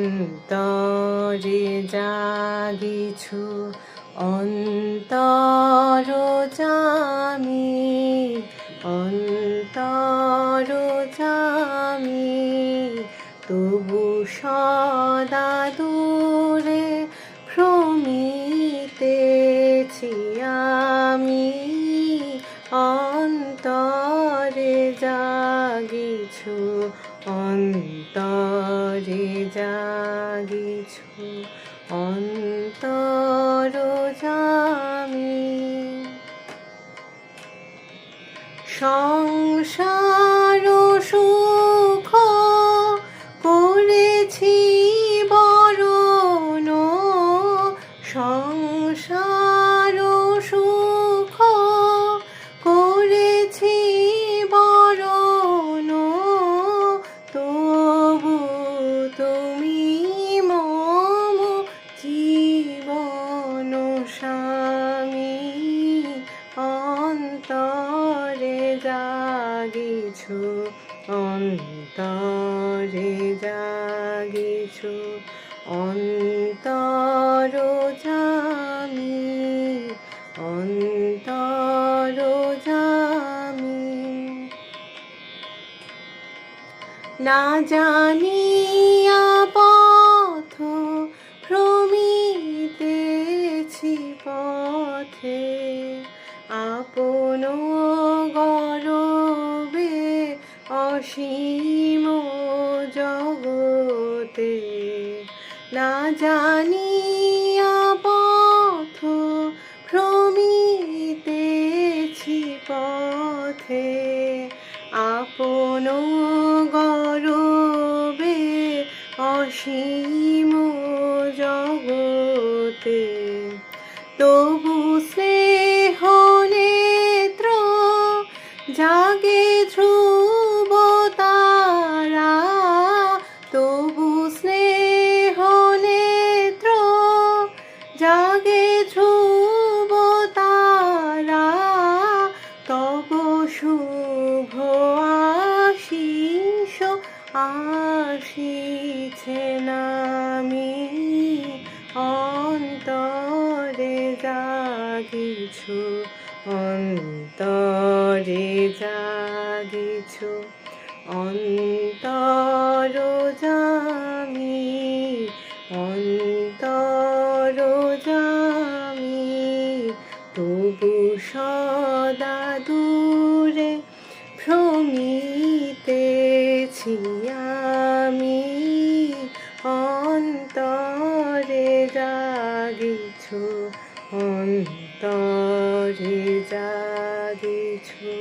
অন্তরে জাগিছু অন্তর জামি, অন্তর জামি, তবু সদা দূরে ভ্রমিতেছি আমি। অন্তরে জাগিছু অন্তরে জাগিছু অন্তর জামি। সংসার সুখ করেছি বরণ, সংসার সুখ করেছি বরণ, তবু তুমি মম জীবন স্বামী। অন্তরে জাগিছু অন্তরে জাগিছু অন্তর জামি, অন্তর জামি। না জানিয়া পথ ভ্রমিতেছি পথে, আপন গরবে অসীম জগতে। না জানিয়া পথ ভ্রমিতেছি পথে, আপন গরবে অসীম জগতে। তবু স্নেহ নেত্র জাগে ধ্রুব তারা, তবু স্নেহ নেত্র জাগে ধ্রুব তারা, তব শুভ আশিস আসিছে নামি। অন্তরে জাগিছু অন্তরে জাগিছু অন্তর জামি, অন্তর জামি, তবু সদা দূরে ভ্রমিতেছি আমি। অন্তরে জাগিছু অন্তরে জাগিছু।